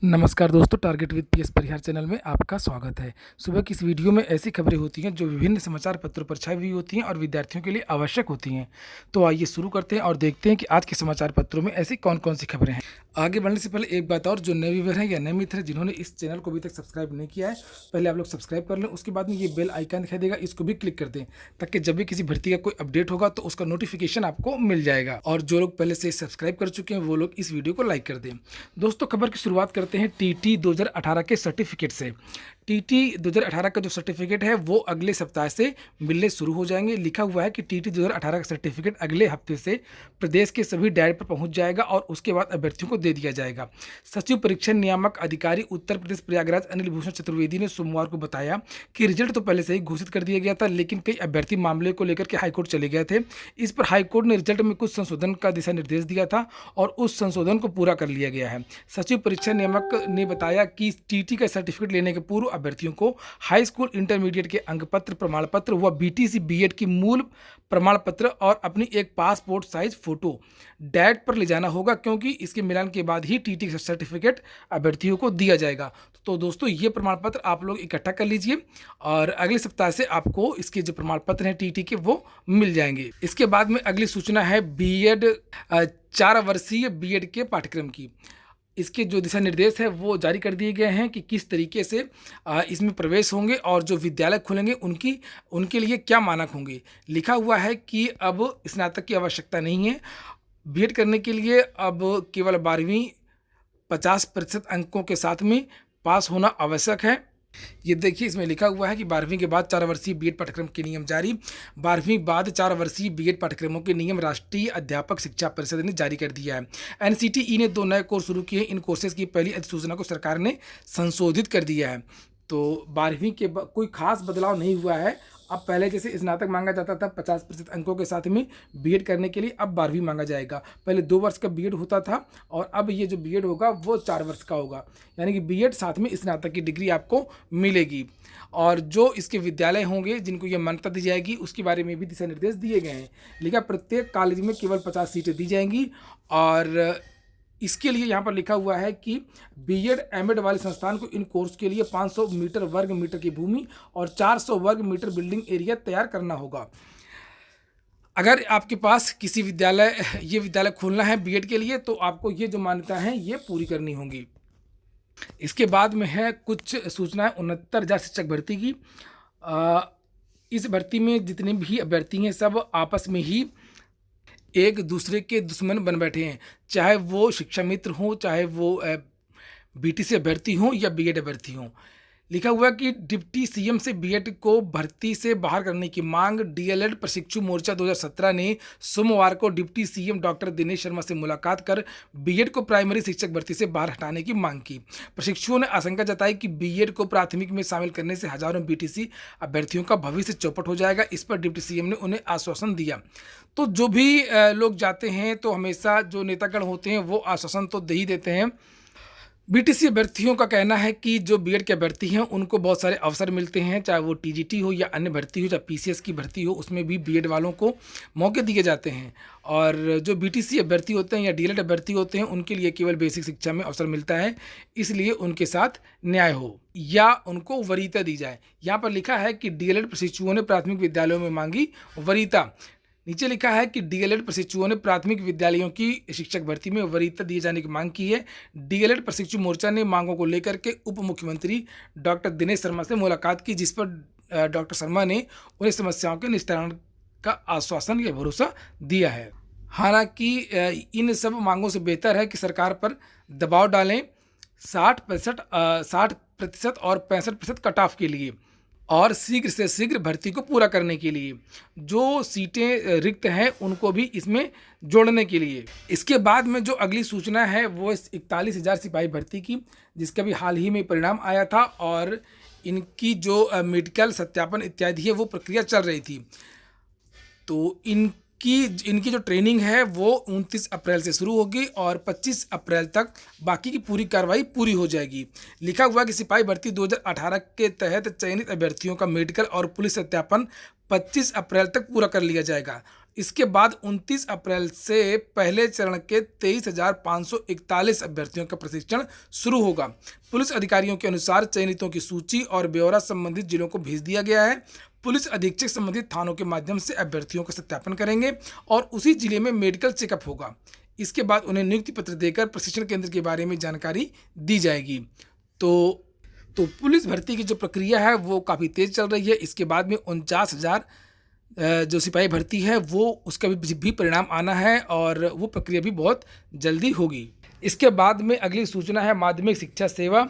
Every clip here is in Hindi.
नमस्कार दोस्तों, target with PS Parihar channel में आपका स्वागत है। सुबह की इस वीडियो में ऐसी खबरें होती हैं जो विभिन्न समाचार पत्रों पर छाई हुई होती हैं और विद्यार्थियों के लिए आवश्यक होती हैं। तो आइए शुरू करते हैं और देखते हैं कि आज के समाचार पत्रों में ऐसी कौन-कौन सी खबरें हैं। आगे बढ़ने से पहले एक बात और, जो नए व्यूअर हैं या नए मित्र हैं जिन्होंने इस चैनल को अभी तक सब्सक्राइब नहीं किया है, पहले आप लोग सब्सक्राइब कर लें। उसके बाद में ये बेल आइकन दिखाई देगा, इसको भी क्लिक कर दें ताकि जब भी किसी भर्ती का कोई अपडेट होगा तो उसका नोटिफिकेशन आपको मिल जाएगा। और जो लोग पहले से सब्सक्राइब कर चुके हैं वो लोग इस वीडियो को लाइक कर दें। दोस्तों, खबर की शुरुआत करते हैं टीटी 2018 के सर्टिफिकेट से। टीटी 2018 का जो सर्टिफिकेट है वो अगले सप्ताह से मिलने शुरू हो जाएंगे। लिखा हुआ है कि टीटी 2018 का सर्टिफिकेट अगले हफ्ते से प्रदेश के सभी डायट पर पहुंच जाएगा और उसके बाद अभ्यर्थियों को दे दिया जाएगा। सचिव परीक्षा नियामक अधिकारी उत्तर प्रदेश प्रयागराज अनिल भूषण चतुर्वेदी ने सोमवार को बताया कि रिजल्ट तो पहले से ही घोषित कर दिया गया था, लेकिन कई अभ्यर्थी मामले को लेकर के हाईकोर्ट चले गए थे। इस पर हाईकोर्ट ने रिजल्ट में कुछ संशोधन का दिशा निर्देश दिया था और उस संशोधन को पूरा कर लिया गया है। सचिव परीक्षा नियामक ने बताया कि टीटी का सर्टिफिकेट लेने के पूर्व अभ्यर्थियों को हाई स्कूल इंटरमीडिएट के अंक पत्र, प्रमाण पत्र व बीटीसी बीएड की मूल प्रमाण पत्र और अपनी एक पासपोर्ट साइज फोटो डैट पर ले जाना होगा, क्योंकि इसके मिलान के बाद ही टीटी का सर्टिफिकेट अभ्यर्थियों को दिया जाएगा। तो दोस्तों, ये प्रमाण पत्र आप लोग इकट्ठा कर लीजिए और अगले सप्ताह से आपको इसके जो प्रमाण पत्र हैं टीटी के वो मिल जाएंगे। इसके बाद में अगली सूचना है बीएड 4 वर्षीय बीएड के पाठ्यक्रम की। इसके जो दिशा निर्देश है वो जारी कर दिए गए हैं कि किस तरीके से इसमें प्रवेश होंगे और जो विद्यालय खुलेंगे उनके लिए क्या मानक होंगे। लिखा हुआ है कि अब स्नातक की आवश्यकता नहीं है। बीएड करने के लिए अब केवल 12वीं 50% अंकों के साथ में पास होना आवश्यक है। ये देखिए, इसमें लिखा हुआ है कि 12वीं के बाद 4 वर्षीय बीएड पाठ्यक्रम के नियम जारी। 12वीं बाद 4 वर्षीय बीएड पाठ्यक्रमों के नियम राष्ट्रीय अध्यापक शिक्षा परिषद ने जारी कर दिया है। एनसीटीई ने 2 नए कोर्स शुरू किए। इन कोर्सेज की पहली अधिसूचना को सरकार ने संशोधित कर दिया है। तो 12वीं के कोई खास बदलाव नहीं हुआ है। अब पहले जैसे स्नातक मांगा जाता था 50% अंकों के साथ में बीएड करने के लिए, अब 12वीं मांगा जाएगा। पहले 2 वर्ष का बीएड होता था और अब ये जो बीएड होगा वो 4 वर्ष का होगा, यानी कि बीएड साथ में स्नातक की डिग्री आपको मिलेगी। और जो इसके विद्यालय होंगे जिनको ये मान्यता दी जाएगी उसके बारे में भी दिशा निर्देश दिए गए हैं। लिखा प्रत्येक कॉलेज में केवल 50 सीटें दी जाएंगी और इसके लिए यहाँ पर लिखा हुआ है कि बीएड एमएड वाले संस्थान को इन कोर्स के लिए 500 मीटर वर्ग मीटर की भूमि और 400 वर्ग मीटर बिल्डिंग एरिया तैयार करना होगा। अगर आपके पास किसी विद्यालय खोलना है बीएड के लिए तो आपको ये जो मान्यता है ये पूरी करनी होगी। इसके बाद में है कुछ सूचनाएं 69,000 शिक्षक भर्ती की। इस भर्ती में जितने भी अभ्यर्थी हैं सब आपस में ही एक दूसरे के दुश्मन बन बैठे हैं, चाहे वो शिक्षा मित्र हों, चाहे वो बीटीसी अभ्यर्थी हों या बीएड अभ्यर्थी हों। लिखा हुआ है कि डिप्टी सीएम से बीएड को भर्ती से बाहर करने की मांग। डीएलएड प्रशिक्षु मोर्चा 2017 ने सोमवार को deputy CM doctor Dinesh Sharma से मुलाकात कर बीएड को प्राइमरी शिक्षक भर्ती से बाहर हटाने की मांग की। प्रशिक्षुओं ने आशंका जताई कि बीएड को प्राथमिक में शामिल करने से हजारों बीटीसी अभ्यर्थियों का भविष्य चौपट हो जाएगा। इस पर डिप्टी सीएम ने उन्हें आश्वासन दिया। तो जो भी लोग जाते हैं तो हमेशा जो नेतागण होते हैं वो आश्वासन तो दे ही देते हैं। बीटीसी अभ्यर्थियों का कहना है कि जो बीएड के अभ्यर्थी हैं उनको बहुत सारे अवसर मिलते हैं, चाहे वो टीजीटी हो या अन्य भर्ती हो, चाहे पीसीएस की भर्ती हो, उसमें भी बीएड वालों को मौके दिए जाते हैं। और जो बीटीसी अभ्यर्थी होते हैं या डीएलएड अभ्यर्थी होते हैं उनके लिए केवल बेसिक शिक्षा में अवसर मिलता है, इसलिए उनके साथ न्याय हो या उनको वरीयता दी जाए। यहाँ पर लिखा है कि डीएलएड प्रशिक्षुओं ने प्राथमिक विद्यालयों में मांगी वरीयता। नीचे लिखा है कि डीएलएड प्रशिक्षुओं ने प्राथमिक विद्यालयों की शिक्षक भर्ती में वरीयता दिए जाने की मांग की है। डीएलएड प्रशिक्षु मोर्चा ने मांगों को लेकर के उप मुख्यमंत्री डॉक्टर दिनेश शर्मा से मुलाकात की, जिस पर डॉक्टर शर्मा ने उन्हें समस्याओं के निस्तारण का आश्वासन या भरोसा दिया है। हालांकि इन सब मांगों से बेहतर है कि सरकार पर दबाव डालें 60% और 65% कट ऑफ के लिए और शीघ्र से शीघ्र भर्ती को पूरा करने के लिए, जो सीटें रिक्त हैं उनको भी इसमें जोड़ने के लिए। इसके बाद में जो अगली सूचना है वो 41,000 सिपाही भर्ती की, जिसका भी हाल ही में परिणाम आया था और इनकी जो मेडिकल सत्यापन इत्यादि है वो प्रक्रिया चल रही थी। तो इनकी जो ट्रेनिंग है वो 29 अप्रैल से शुरू होगी और 25 अप्रैल तक बाकी की पूरी कार्रवाई पूरी हो जाएगी। लिखा हुआ कि सिपाही भर्ती 2018 के तहत चयनित अभ्यर्थियों का मेडिकल और पुलिस सत्यापन 25 अप्रैल तक पूरा कर लिया जाएगा। इसके बाद 29 अप्रैल से पहले चरण के 23,541 अभ्यर्थियों का प्रशिक्षण शुरू होगा। पुलिस अधिकारियों के अनुसार चयनितों की सूची और ब्यौरा संबंधित जिलों को भेज दिया गया है। पुलिस अधीक्षक संबंधित थानों के माध्यम से अभ्यर्थियों का सत्यापन करेंगे और उसी जिले में मेडिकल चेकअप होगा। इसके बाद उन्हें नियुक्ति पत्र देकर प्रशिक्षण केंद्र के बारे में जानकारी दी जाएगी। तो पुलिस भर्ती की जो प्रक्रिया है वो काफ़ी तेज़ चल रही है। इसके बाद में 49,000 जो सिपाही भर्ती है वो उसका भी परिणाम आना है और वो प्रक्रिया भी बहुत जल्दी होगी। इसके बाद में अगली सूचना है माध्यमिक शिक्षा सेवा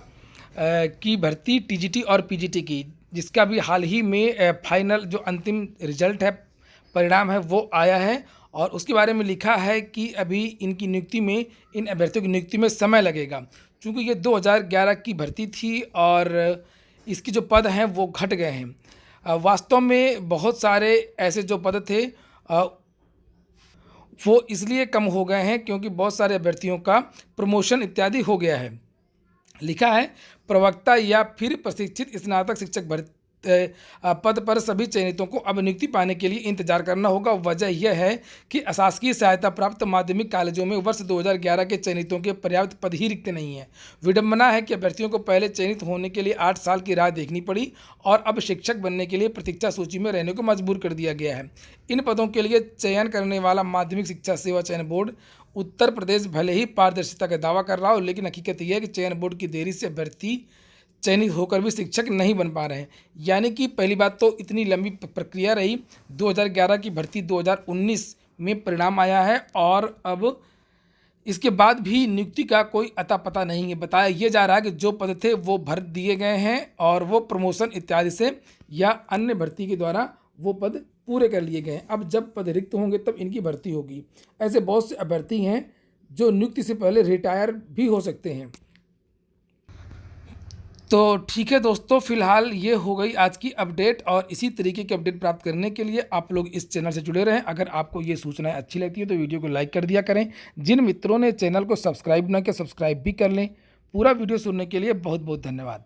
की भर्ती टीजीटी और पीजीटी की, जिसका भी हाल ही में फाइनल जो अंतिम रिजल्ट है, परिणाम है, वो आया है और उसके बारे में लिखा है कि अभी इनकी नियुक्ति में, इन अभ्यर्थियों की नियुक्ति में समय लगेगा, क्योंकि ये 2011 की भर्ती थी और इसके जो पद हैं वो घट गए हैं। वास्तव में बहुत सारे ऐसे जो पद थे वो इसलिए कम हो गए हैं क्योंकि बहुत सारे अभ्यर्थियों का प्रमोशन इत्यादि हो गया है। लिखा है प्रवक्ता या फिर प्रशिक्षित स्नातक शिक्षक पद पर सभी चयनितों को अब नियुक्ति पाने के लिए इंतजार करना होगा। वजह यह है कि अशासकीय सहायता प्राप्त माध्यमिक कॉलेजों में वर्ष 2011 के चयनितों के पर्याप्त पद ही रिक्त नहीं है। विडंबना है कि अभ्यर्थियों को पहले चयनित होने के लिए 8 साल की राह देखनी पड़ी और अब शिक्षक बनने के लिए प्रतीक्षा सूची में रहने को मजबूर कर दिया गया है। इन पदों के लिए चयन करने वाला माध्यमिक शिक्षा सेवा चयन बोर्ड उत्तर प्रदेश भले ही पारदर्शिता का दावा कर रहा हो, लेकिन हकीकत यह है कि चयन बोर्ड की देरी से अभ्यर्थी चयनित होकर भी शिक्षक नहीं बन पा रहे हैं। यानी कि पहली बात तो इतनी लंबी प्रक्रिया रही, 2011 की भर्ती 2019 में परिणाम आया है और अब इसके बाद भी नियुक्ति का कोई अता पता नहीं है। बताया यह जा रहा है कि जो पद थे वो भर दिए गए हैं और वो प्रमोशन इत्यादि से या अन्य भर्ती के द्वारा वो पद पूरे कर लिए गए हैं। अब जब पद रिक्त होंगे तब इनकी भर्ती होगी। ऐसे बहुत से अभ्यर्थी हैं जो नियुक्ति से पहले रिटायर भी हो सकते हैं। तो ठीक है दोस्तों, फिलहाल ये हो गई आज की अपडेट और इसी तरीके की अपडेट प्राप्त करने के लिए आप लोग इस चैनल से जुड़े रहें। अगर आपको ये सूचनाएं अच्छी लगती है तो वीडियो को लाइक कर दिया करें। जिन मित्रों ने चैनल को सब्सक्राइब ना किया, सब्सक्राइब भी कर लें। पूरा वीडियो सुनने के लिए बहुत बहुत धन्यवाद।